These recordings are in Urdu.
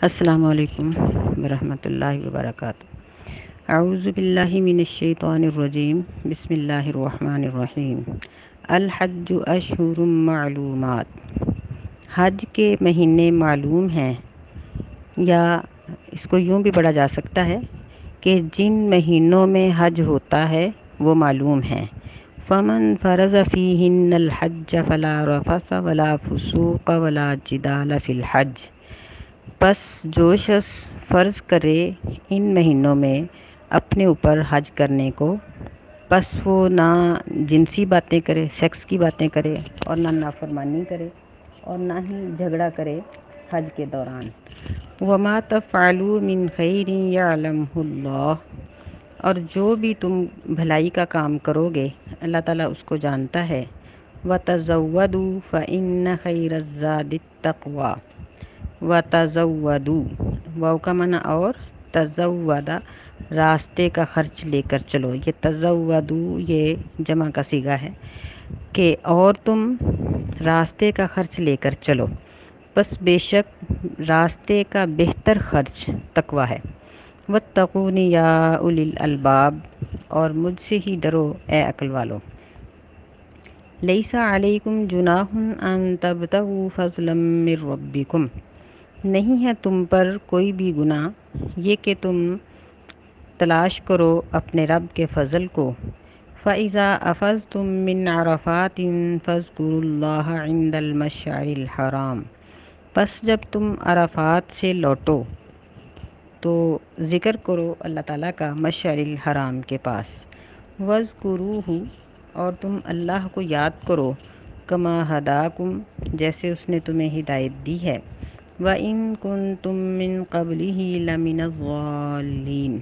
السلام علیکم ورحمۃ اللہ وبرکاتہ۔ اعوذ باللہ من الشیطان الرجیم، بسم اللہ الرحمن الرحیم۔ الحج اشہر معلومات، حج کے مہینے معلوم ہیں، یا اس کو یوں بھی پڑھا جا سکتا ہے کہ جن مہینوں میں حج ہوتا ہے وہ معلوم ہیں۔ فمن فرض فیہن الحج فلا رفث ولا فسوق ولا جدال فی الحج، پس جو شخص فرض کرے ان مہینوں میں اپنے اوپر حج کرنے کو، پس وہ نہ جنسی باتیں کرے، سیکس کی باتیں کرے، اور نہ نافرمانی کرے، اور نہ ہی جھگڑا کرے حج کے دوران۔ وما تفعلوا من خیر یعلمہ اللہ، اور جو بھی تم بھلائی کا کام کرو گے اللہ تعالیٰ اس کو جانتا ہے۔ وتزودوا فإن خیر الزاد التقوی، وتزودوا واو کا معنی اور، تزودا راستے کا خرچ لے کر چلو، یہ تزودوا یہ جمع کا صیغہ ہے کہ اور تم راستے کا خرچ لے کر چلو، بس بے شک راستے کا بہتر خرچ تقوی ہے۔ واتقون یا اولی الالباب، اور مجھ سے ہی ڈرو اے عقل والو۔ لیس علیکم جناح ان تبتغوا فضلا من ربکم، نہیں ہے تم پر کوئی بھی گناہ یہ کہ تم تلاش کرو اپنے رب کے فضل کو۔ فَإِذَا أَفَضْتُم مِّنْ عَرَفَاتٍ فَاذْكُرُوا اللَّهَ عِندَ الْمَشْعَرِ الْحَرَامِ، پس جب تم عرفات سے لوٹو تو ذکر کرو اللہ تعالیٰ کا مشعر الحرام کے پاس۔ وَاذْكُرُوهُ، اور تم اللہ کو یاد کرو، کما ہداکم، جیسے اس نے تمہیں ہدایت دی ہے۔ وَإِن كُنتُم مِّن قَبْلِهِ لَمِنَ الضَّالِّينَ،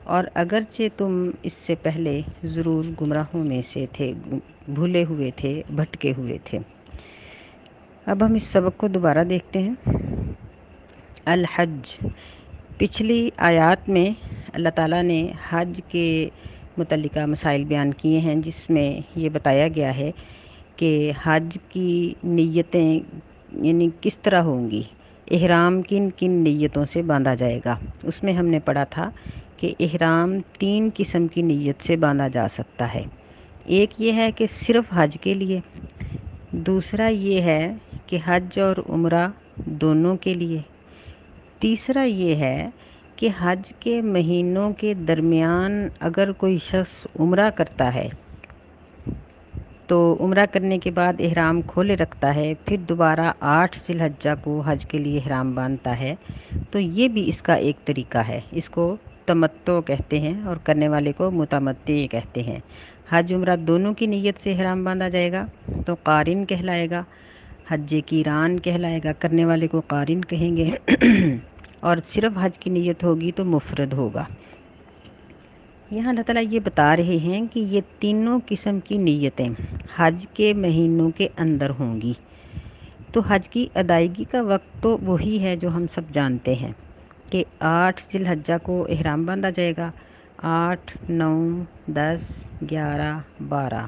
اور اگرچہ تم اس سے پہلے ضرور گمراہوں میں سے تھے، بھولے ہوئے تھے، بھٹکے ہوئے تھے۔ اب ہم اس سبق کو دوبارہ دیکھتے ہیں۔ الحج، پچھلی آیات میں اللہ تعالیٰ نے حج کے متعلقہ مسائل بیان کیے ہیں، جس میں یہ بتایا گیا ہے کہ حج کی نیتیں یعنی کس طرح ہوں گی، احرام کن کن نیتوں سے باندھا جائے گا۔ اس میں ہم نے پڑھا تھا کہ احرام 3 قسم کی نیت سے باندھا جا سکتا ہے۔ ایک یہ ہے کہ صرف حج کے لیے، دوسرا یہ ہے کہ حج اور عمرہ دونوں کے لیے، تیسرا یہ ہے کہ حج کے مہینوں کے درمیان اگر کوئی شخص عمرہ کرتا ہے تو عمرہ کرنے کے بعد احرام کھولے رکھتا ہے، پھر دوبارہ 8 ذی الحجہ کو حج کے لیے احرام باندھتا ہے، تو یہ بھی اس کا ایک طریقہ ہے۔ اس کو تمتع کہتے ہیں اور کرنے والے کو متمتع کہتے ہیں۔ حج عمرہ دونوں کی نیت سے احرام باندھا جائے گا تو قارن کہلائے گا، حج قیران کہلائے گا، کرنے والے کو قارن کہیں گے اور صرف حج کی نیت ہوگی تو مفرد ہوگا۔ یہاں اللہ تعالیٰ یہ بتا رہے ہیں کہ یہ تینوں قسم کی نیتیں حج کے مہینوں کے اندر ہوں گی۔ تو حج کی ادائیگی کا وقت تو وہی ہے جو ہم سب جانتے ہیں کہ 8 ذی الحجہ کو احرام باندھا جائے گا، 8، 9، 10، 11، 12،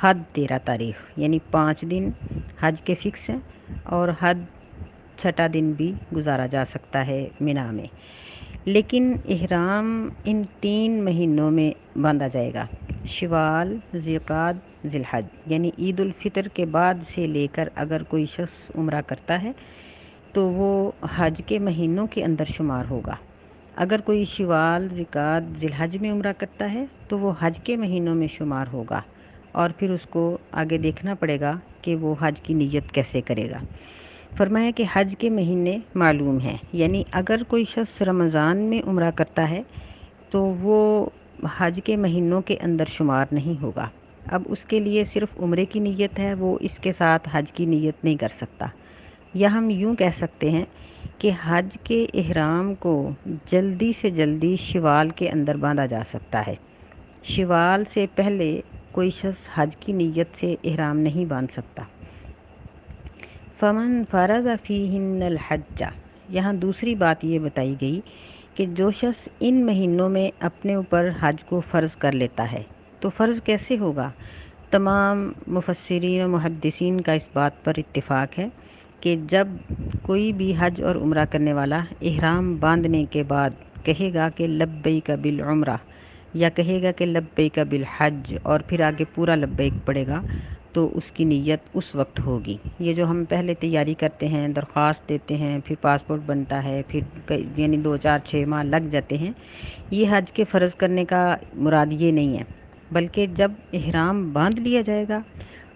حد 13 تاریخ، یعنی 5 دن حج کے فکس ہیں، اور حد 6 دن بھی گزارا جا سکتا ہے مینا میں۔ لیکن احرام ان 3 مہینوں میں باندھا جائے گا، شوال، ذوالقعدہ، ذی الحج، یعنی عید الفطر کے بعد سے لے کر اگر کوئی شخص عمرہ کرتا ہے تو وہ حج کے مہینوں کے اندر شمار ہوگا۔ اگر کوئی شوال، ذوالقعدہ، ذی الحج میں عمرہ کرتا ہے تو وہ حج کے مہینوں میں شمار ہوگا، اور پھر اس کو آگے دیکھنا پڑے گا کہ وہ حج کی نیت کیسے کرے گا۔ فرمایا کہ حج کے مہینے معلوم ہیں، یعنی اگر کوئی شخص رمضان میں عمرہ کرتا ہے تو وہ حج کے مہینوں کے اندر شمار نہیں ہوگا۔ اب اس کے لیے صرف عمرے کی نیت ہے، وہ اس کے ساتھ حج کی نیت نہیں کر سکتا۔ یا ہم یوں کہہ سکتے ہیں کہ حج کے احرام کو جلدی سے جلدی شوال کے اندر باندھا جا سکتا ہے۔ شوال سے پہلے کوئی شخص حج کی نیت سے احرام نہیں باندھ سکتا۔ فمن فرض فیہن الحج، یہاں دوسری بات یہ بتائی گئی کہ جو شخص ان مہینوں میں اپنے اوپر حج کو فرض کر لیتا ہے تو فرض کیسے ہوگا؟ تمام مفسرین و محدثین کا اس بات پر اتفاق ہے کہ جب کوئی بھی حج اور عمرہ کرنے والا احرام باندھنے کے بعد کہے گا کہ لبیک بالعمرہ یا کہے گا کہ لبیک بالحج اور پھر آگے پورا لبیک پڑے گا، تو اس کی نیت اس وقت ہوگی۔ یہ جو ہم پہلے تیاری کرتے ہیں، درخواست دیتے ہیں، پھر پاسپورٹ بنتا ہے، پھر یعنی 2 4 6 ماہ لگ جاتے ہیں، یہ حج کے فرض کرنے کا مراد یہ نہیں ہے، بلکہ جب احرام باندھ لیا جائے گا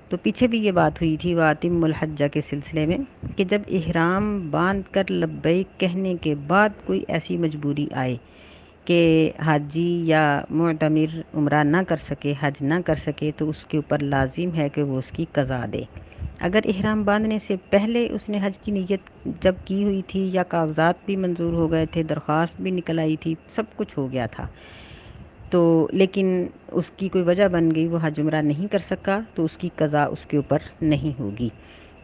تو پیچھے بھی یہ بات ہوئی تھی وَأَتِمُّ الْحَجَّ کے سلسلے میں، کہ جب احرام باندھ کر لبیک کہنے کے بعد کوئی ایسی مجبوری آئے کہ حاجی یا معتمر عمرہ نہ کر سکے، حج نہ کر سکے، تو اس کے اوپر لازم ہے کہ وہ اس کی قضا دے۔ اگر احرام باندھنے سے پہلے اس نے حج کی نیت جب کی ہوئی تھی یا کاغذات بھی منظور ہو گئے تھے، درخواست بھی نکل آئی تھی، سب کچھ ہو گیا تھا، تو لیکن اس کی کوئی وجہ بن گئی، وہ حج عمرہ نہیں کر سکا، تو اس کی قضا اس کے اوپر نہیں ہوگی۔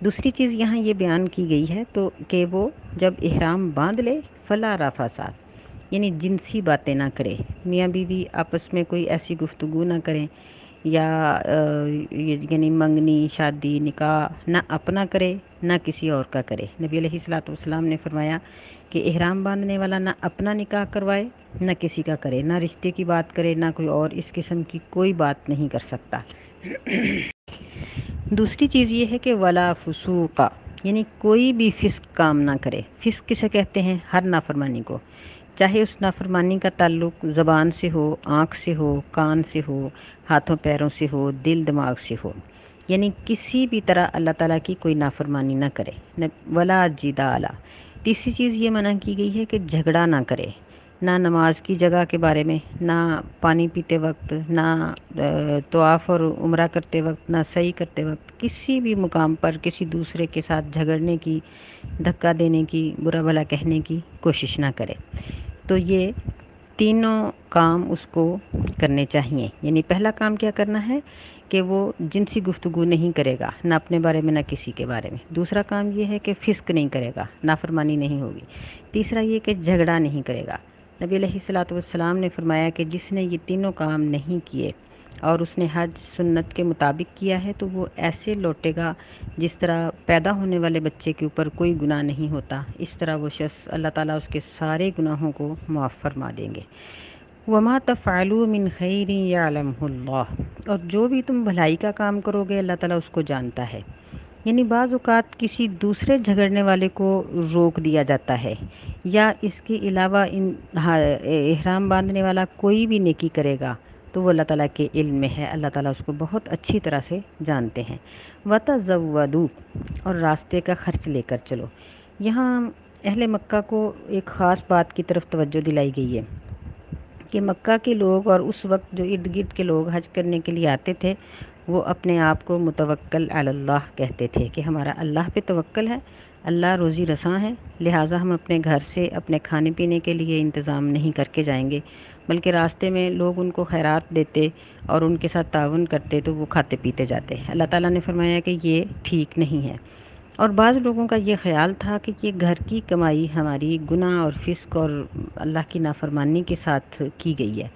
دوسری چیز یہاں یہ بیان کی گئی ہے تو کہ وہ جب احرام باندھ لے فلا رفثا، یعنی جنسی باتیں نہ کرے، میاں بیوی آپس میں کوئی ایسی گفتگو نہ کریں، یا یعنی منگنی، شادی، نکاح نہ اپنا کرے نہ کسی اور کا کرے۔ نبی علیہ الصلوۃ والسلام نے فرمایا کہ احرام باندھنے والا نہ اپنا نکاح کروائے نہ کسی کا کرے، نہ رشتے کی بات کرے، نہ کوئی اور اس قسم کی کوئی بات نہیں کر سکتا۔ دوسری چیز یہ ہے کہ ولا فسوق، یعنی کوئی بھی فسق کام نہ کرے۔ فسق کسے کہتے ہیں؟ ہر نافرمانی کو، چاہے اس نافرمانی کا تعلق زبان سے ہو، آنکھ سے ہو، کان سے ہو، ہاتھوں پیروں سے ہو، دل دماغ سے ہو، یعنی کسی بھی طرح اللہ تعالیٰ کی کوئی نافرمانی نہ کرے۔ ولا جدال، تیسری چیز یہ منع کی گئی ہے کہ جھگڑا نہ کرے، نہ نماز کی جگہ کے بارے میں، نہ پانی پیتے وقت، نہ طواف اور عمرہ کرتے وقت، نہ سعی کرتے وقت، کسی بھی مقام پر کسی دوسرے کے ساتھ جھگڑنے کی، دھکا دینے کی، برا بھلا کہنے کی کوشش نہ کرے۔ تو یہ تینوں کام اس کو کرنے چاہیے۔ یعنی پہلا کام کیا کرنا ہے کہ وہ جنسی گفتگو نہیں کرے گا، نہ اپنے بارے میں نہ کسی کے بارے میں۔ دوسرا کام یہ ہے کہ فسق نہیں کرے گا، نافرمانی نہیں ہوگی۔ تیسرا یہ کہ جھگڑا نہیں کرے گا۔ نبی علیہ الصلوۃ والسلام نے فرمایا کہ جس نے یہ تینوں کام نہیں کیے اور اس نے حج سنت کے مطابق کیا ہے تو وہ ایسے لوٹے گا جس طرح پیدا ہونے والے بچے کے اوپر کوئی گناہ نہیں ہوتا، اس طرح وہ شخص اللہ تعالیٰ اس کے سارے گناہوں کو معاف فرما دیں گے۔ وَمَا تَفْعَلُوا مِنْ خَيْرٍ يَعْلَمْهُ اللَّهُ، اور جو بھی تم بھلائی کا کام کرو گے اللہ تعالیٰ اس کو جانتا ہے۔ یعنی بعض اوقات کسی دوسرے جھگڑنے والے کو روک دیا جاتا ہے، یا اس کے علاوہ احرام باندھنے والا کوئی بھی نیکی کرے گا تو وہ اللہ تعالیٰ کے علم میں ہے، اللہ تعالیٰ اس کو بہت اچھی طرح سے جانتے ہیں۔ وَتَزَوَّدُوا، اور راستے کا خرچ لے کر چلو۔ یہاں اہل مکہ کو ایک خاص بات کی طرف توجہ دلائی گئی ہے کہ مکہ کے لوگ اور اس وقت جو ارد گرد کے لوگ حج کرنے کے لیے آتے تھے وہ اپنے آپ کو متوکل علی اللہ کہتے تھے کہ ہمارا اللہ پہ توکل ہے، اللہ روزی رساں ہے، لہٰذا ہم اپنے گھر سے اپنے کھانے پینے کے لیے انتظام نہیں کر کے جائیں گے، بلکہ راستے میں لوگ ان کو خیرات دیتے اور ان کے ساتھ تعاون کرتے تو وہ کھاتے پیتے جاتے۔ اللہ تعالیٰ نے فرمایا کہ یہ ٹھیک نہیں ہے۔ اور بعض لوگوں کا یہ خیال تھا کہ یہ گھر کی کمائی ہماری گناہ اور فسق اور اللہ کی نافرمانی کے ساتھ کی گئی ہے،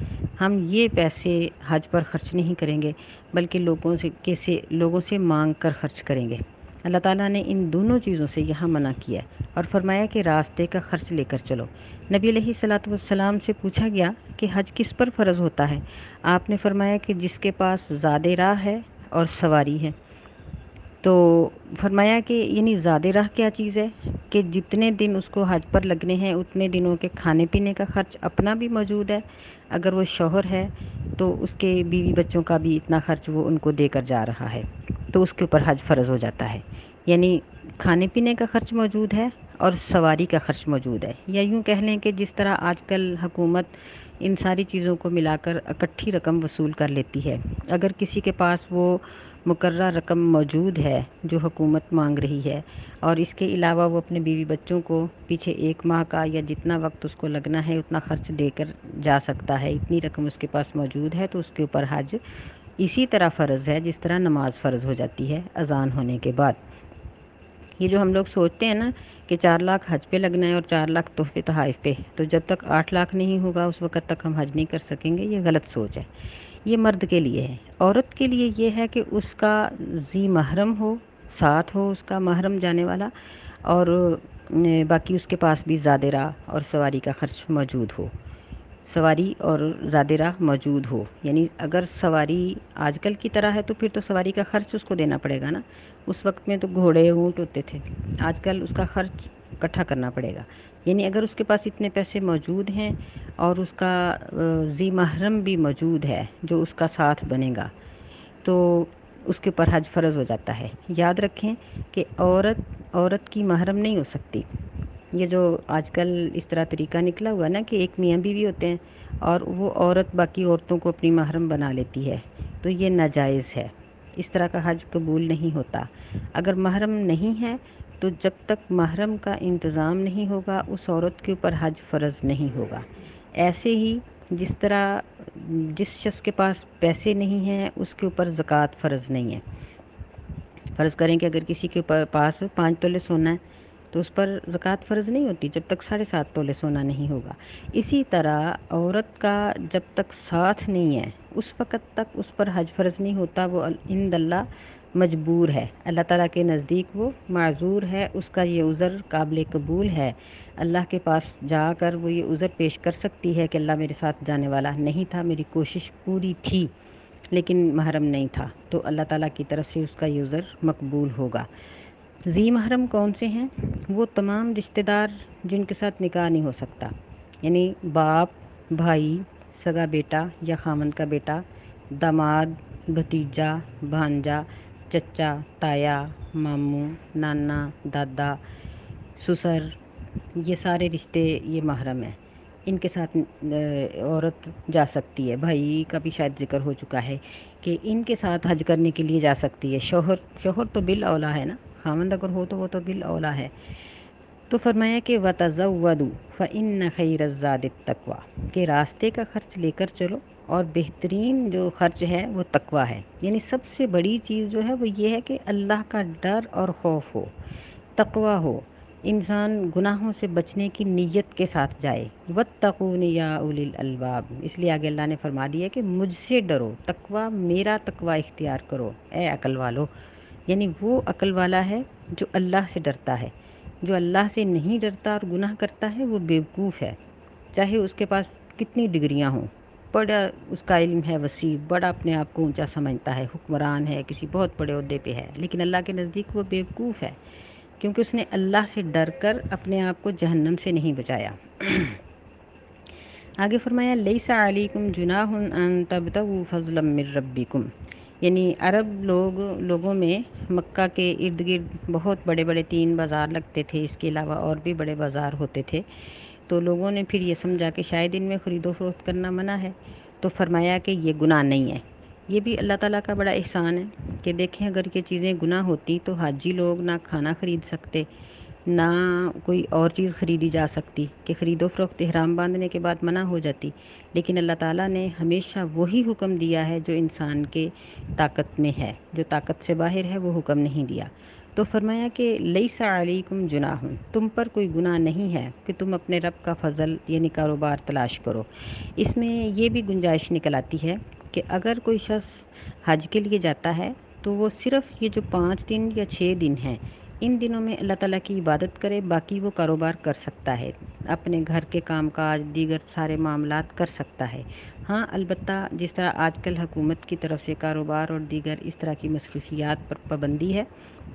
ہم یہ پیسے حج پر خرچ نہیں کریں گے بلکہ لوگوں سے مانگ کر خرچ کریں گے۔ اللہ تعالیٰ نے ان دونوں چیزوں سے یہاں منع کیا ہے اور فرمایا کہ راستے کا خرچ لے کر چلو۔ نبی علیہ الصلوۃ والسلام سے پوچھا گیا کہ حج کس پر فرض ہوتا ہے؟ آپ نے فرمایا کہ جس کے پاس زاد راہ ہے اور سواری ہے۔ تو فرمایا کہ یعنی زاد راہ کیا چیز ہے کہ جتنے دن اس کو حج پر لگنے ہیں اتنے دنوں کے کھانے پینے کا خرچ اپنا بھی موجود ہے، اگر وہ شوہر ہے تو اس کے بیوی بچوں کا بھی اتنا خرچ وہ ان کو دے کر جا رہا ہے، تو اس کے اوپر حج فرض ہو جاتا ہے۔ یعنی کھانے پینے کا خرچ موجود ہے اور سواری کا خرچ موجود ہے، یا یوں کہہ لیں کہ جس طرح آج کل حکومت ان ساری چیزوں کو ملا کر اکٹھی رقم وصول کر لیتی ہے، اگر کسی کے پاس وہ مقررہ رقم موجود ہے جو حکومت مانگ رہی ہے اور اس کے علاوہ وہ اپنے بیوی بچوں کو پیچھے 1 ماہ کا یا جتنا وقت اس کو لگنا ہے اتنا خرچ دے کر جا سکتا ہے، اتنی رقم اس کے پاس موجود ہے، تو اس کے اوپر حج اسی طرح فرض ہے جس طرح نماز فرض ہو جاتی ہے اذان ہونے کے بعد۔ یہ جو ہم لوگ سوچتے ہیں نا کہ 4 لاکھ حج پہ لگنا ہے اور 4 لاکھ تحفے تحائف پہ، تو جب تک 8 لاکھ نہیں ہوگا اس وقت تک ہم حج نہیں کر سکیں گے، یہ غلط سوچ ہے۔ یہ مرد کے لیے ہے۔ عورت کے لیے یہ ہے کہ اس کا ذی محرم ہو ساتھ ہو اس کا محرم جانے والا، اور باقی اس کے پاس بھی زاد راہ اور سواری کا خرچ موجود ہو، سواری اور زاد راہ موجود ہو۔ یعنی اگر سواری آج کل کی طرح ہے تو پھر تو سواری کا خرچ اس کو دینا پڑے گا نا، اس وقت میں تو گھوڑے اونٹ ہوتے تھے، آج کل اس کا خرچ اکٹھا کرنا پڑے گا۔ یعنی اگر اس کے پاس اتنے پیسے موجود ہیں اور اس کا ذی محرم بھی موجود ہے جو اس کا ساتھ بنے گا، تو اس کے اوپر حج فرض ہو جاتا ہے۔ یاد رکھیں کہ عورت کی محرم نہیں ہو سکتی۔ یہ جو آج کل اس طرح طریقہ نکلا ہوا نا کہ ایک میاں بیوی ہوتے ہیں اور وہ عورت باقی عورتوں کو اپنی محرم بنا لیتی ہے، تو یہ ناجائز ہے، اس طرح کا حج قبول نہیں ہوتا۔ اگر محرم نہیں ہے تو جب تک محرم کا انتظام نہیں ہوگا اس عورت کے اوپر حج فرض نہیں ہوگا۔ ایسے ہی جس طرح جس شخص کے پاس پیسے نہیں ہیں اس کے اوپر زکوٰۃ فرض نہیں ہے۔ فرض کریں کہ اگر کسی کے پاس 5 تولے سونا ہے تو اس پر زکوٰۃ فرض نہیں ہوتی جب تک 7.5 تولے سونا نہیں ہوگا۔ اسی طرح عورت کا جب تک ساتھ نہیں ہے اس وقت تک اس پر حج فرض نہیں ہوتا، وہ عند اللہ مجبور ہے، اللہ تعالیٰ کے نزدیک وہ معذور ہے، اس کا یہ عذر قابل قبول ہے۔ اللہ کے پاس جا کر وہ یہ عذر پیش کر سکتی ہے کہ اللہ میرے ساتھ جانے والا نہیں تھا، میری کوشش پوری تھی لیکن محرم نہیں تھا، تو اللہ تعالیٰ کی طرف سے اس کا یہ عذر مقبول ہوگا۔ ذی محرم کون سے ہیں؟ وہ تمام رشتہ دار جن کے ساتھ نکاح نہیں ہو سکتا، یعنی باپ، بھائی، سگا بیٹا یا خامند کا بیٹا، داماد، بھتیجا، بھانجا، چچا، تایا، ماموں، نانا، دادا، سسر، یہ سارے رشتے یہ محرم ہیں، ان کے ساتھ عورت جا سکتی ہے۔ بھائی کا بھی شاید ذکر ہو چکا ہے کہ ان کے ساتھ حج کرنے کے لیے جا سکتی ہے۔ شوہر تو بالاولیٰ ہے نا، خامند اگر ہو تو وہ تو بالاولیٰ ہے۔ تو فرمایا کہ وَتَزَوَّدُوا فَإِنَّ خَيْرَ الزَّادِ التَّقْوَىٰ، کہ راستے کا خرچ لے کر چلو اور بہترین جو خرچ ہے وہ تقویٰ ہے۔ یعنی سب سے بڑی چیز جو ہے وہ یہ ہے کہ اللہ کا ڈر اور خوف ہو، تقویٰ ہو، انسان گناہوں سے بچنے کی نیت کے ساتھ جائے۔ وَاتَّقُونِ يَا أُولِي الْأَلْبَابِ، اس لیے آگے اللہ نے فرما دیا کہ مجھ سے ڈرو، تقویٰ میرا تقویٰ اختیار کرو اے عقل والو۔ یعنی وہ عقل والا ہے جو اللہ سے ڈرتا ہے، جو اللہ سے نہیں ڈرتا اور گناہ کرتا ہے وہ بیوقوف ہے، چاہے اس کے پاس کتنی ڈگریاں ہوں، بڑا اس کا علم ہے وسیع، بڑا اپنے آپ کو اونچا سمجھتا ہے، حکمران ہے، کسی بہت بڑے عہدے پہ ہے، لیکن اللہ کے نزدیک وہ بیوقوف ہے، کیونکہ اس نے اللہ سے ڈر کر اپنے آپ کو جہنم سے نہیں بچایا۔ آگے فرمایا لیس علیکم جناح ان تبتغوا فضلا من ربکم، یعنی عرب لوگوں میں مکہ کے ارد گرد بہت بڑے بڑے 3 بازار لگتے تھے، اس کے علاوہ اور بھی بڑے بازار ہوتے تھے، تو لوگوں نے پھر یہ سمجھا کہ شاید ان میں خرید و فروخت کرنا منع ہے، تو فرمایا کہ یہ گناہ نہیں ہے۔ یہ بھی اللہ تعالیٰ کا بڑا احسان ہے کہ دیکھیں اگر یہ چیزیں گناہ ہوتی تو حاجی لوگ نہ کھانا خرید سکتے، نہ کوئی اور چیز خریدی جا سکتی، کہ خرید و فروخت احرام باندھنے کے بعد منع ہو جاتی، لیکن اللہ تعالیٰ نے ہمیشہ وہی حکم دیا ہے جو انسان کے طاقت میں ہے، جو طاقت سے باہر ہے وہ حکم نہیں دیا۔ تو فرمایا کہ لیس علیکم جناح، تم پر کوئی گناہ نہیں ہے کہ تم اپنے رب کا فضل یعنی کاروبار تلاش کرو۔ اس میں یہ بھی گنجائش نکل آتی ہے کہ اگر کوئی شخص حج کے لیے جاتا ہے تو وہ صرف یہ جو 5 دن یا 6 دن ہیں ان دنوں میں اللہ تعالیٰ کی عبادت کرے، باقی وہ کاروبار کر سکتا ہے، اپنے گھر کے کام کاج دیگر سارے معاملات کر سکتا ہے۔ ہاں البتہ جس طرح آج کل حکومت کی طرف سے کاروبار اور دیگر اس طرح کی مصروفیات پر پابندی ہے،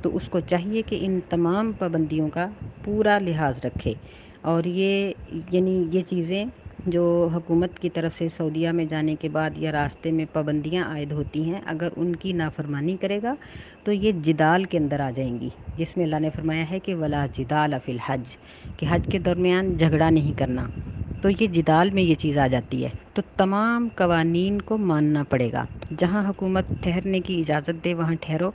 تو اس کو چاہیے کہ ان تمام پابندیوں کا پورا لحاظ رکھے، اور یہ چیزیں جو حکومت کی طرف سے سعودیہ میں جانے کے بعد یا راستے میں پابندیاں عائد ہوتی ہیں، اگر ان کی نافرمانی کرے گا تو یہ جدال کے اندر آ جائیں گی، جس میں اللہ نے فرمایا ہے کہ ولا جدال فی الحج، کہ حج کے درمیان جھگڑا نہیں کرنا، تو یہ جدال میں یہ چیز آ جاتی ہے، تو تمام قوانین کو ماننا پڑے گا۔ جہاں حکومت ٹھہرنے کی اجازت دے وہاں ٹھہرو،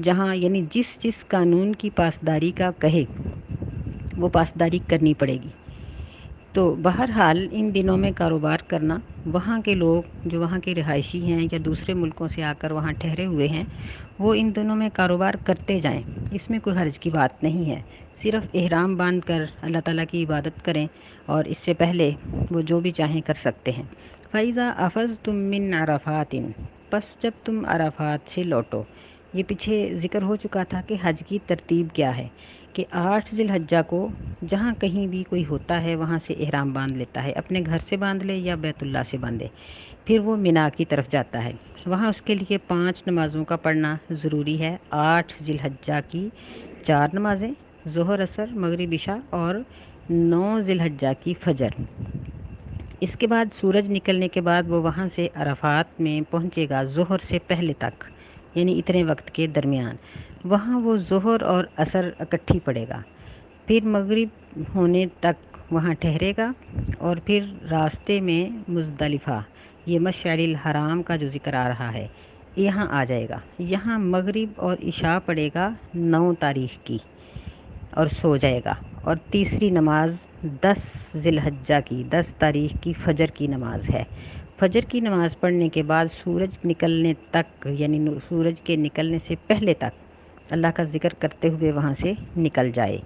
جہاں یعنی جس قانون کی پاسداری کا کہے وہ پاسداری کرنی پڑے گی۔ تو بہرحال ان دنوں میں کاروبار کرنا، وہاں کے لوگ جو وہاں کے رہائشی ہیں یا دوسرے ملکوں سے آ کر وہاں ٹھہرے ہوئے ہیں وہ ان دنوں میں کاروبار کرتے جائیں، اس میں کوئی حرج کی بات نہیں ہے، صرف احرام باندھ کر اللہ تعالیٰ کی عبادت کریں، اور اس سے پہلے وہ جو بھی چاہیں کر سکتے ہیں۔ فَإِذَا أَفَضْتُم مِّنْ عَرَفَاتٍ، پس جب تم عرفات سے لوٹو، یہ پیچھے ذکر ہو چکا تھا کہ حج کی ترتیب کیا ہے، کہ 8 ذی الحجہ کو جہاں کہیں بھی کوئی ہوتا ہے وہاں سے احرام باندھ لیتا ہے، اپنے گھر سے باندھ لے یا بیت اللہ سے باندھے، پھر وہ مینا کی طرف جاتا ہے۔ وہاں اس کے لیے 5 نمازوں کا پڑھنا ضروری ہے۔ 8 ذی الحجہ کی 4 نمازیں، ظہر، عصر، مغرب، عشاء، اور 9 ذی الحجہ کی فجر۔ اس کے بعد سورج نکلنے کے بعد وہ وہاں سے عرفات میں پہنچے گا ظہر سے پہلے تک، یعنی اتنے وقت کے درمیان وہاں وہ ظہر اور عصر اکٹھی پڑے گا، پھر مغرب ہونے تک وہاں ٹھہرے گا، اور پھر راستے میں مزدلفہ، یہ مشعر الحرام کا جو ذکر آ رہا ہے، یہاں آ جائے گا۔ یہاں مغرب اور عشاء پڑے گا 9 تاریخ کی، اور سو جائے گا۔ اور تیسری نماز 10 ذی الحجہ کی 10 تاریخ کی فجر کی نماز ہے۔ فجر کی نماز پڑھنے کے بعد سورج نکلنے تک، یعنی سورج کے نکلنے سے پہلے تک اللہ کا ذکر کرتے ہوئے وہاں سے نکل جائے،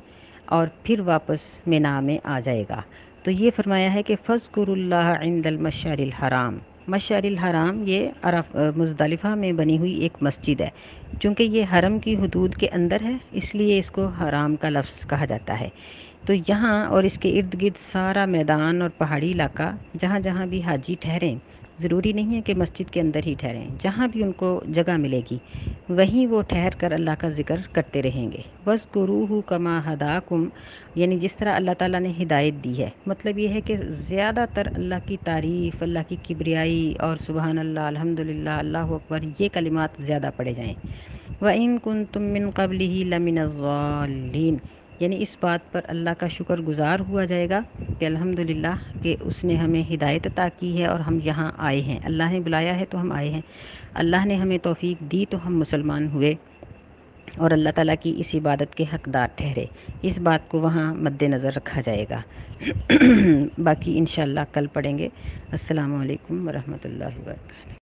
اور پھر واپس مینا میں آ جائے گا۔ تو یہ فرمایا ہے کہ فَاذْكُرُوا اللَّهَ عِنْدَ الْمَشْعَرِ الْحَرَامِ۔ مشعر الحرام یہ مزدلفہ میں بنی ہوئی ایک مسجد ہے، چونکہ یہ حرم کی حدود کے اندر ہے اس لیے اس کو حرام کا لفظ کہا جاتا ہے۔ تو یہاں اور اس کے ارد گرد سارا میدان اور پہاڑی علاقہ، جہاں جہاں بھی حاجی ٹھہریں، ضروری نہیں ہے کہ مسجد کے اندر ہی ٹھہریں، جہاں بھی ان کو جگہ ملے گی وہیں وہ ٹھہر کر اللہ کا ذکر کرتے رہیں گے۔ وَاذْكُرُوهُ كَمَا هَدَاكُمْ، یعنی جس طرح اللہ تعالیٰ نے ہدایت دی ہے، مطلب یہ ہے کہ زیادہ تر اللہ کی تعریف، اللہ کی کبریائی اور سبحان اللہ، الحمدللہ، اللہ اکبر، یہ کلمات زیادہ پڑھے جائیں۔ وَإِن كُنتُم مِّن قَبْلِهِ لَمِنَ الضَّالِّينَ، یعنی اس بات پر اللہ کا شکر گزار ہوا جائے گا کہ الحمدللہ کہ اس نے ہمیں ہدایت عطا کی ہے اور ہم یہاں آئے ہیں، اللہ نے بلایا ہے تو ہم آئے ہیں، اللہ نے ہمیں توفیق دی تو ہم مسلمان ہوئے اور اللہ تعالیٰ کی اس عبادت کے حقدار ٹھہرے۔ اس بات کو وہاں مد نظر رکھا جائے گا۔ باقی انشاءاللہ کل پڑھیں گے۔ السلام علیکم ورحمۃ اللہ وبرکاتہ۔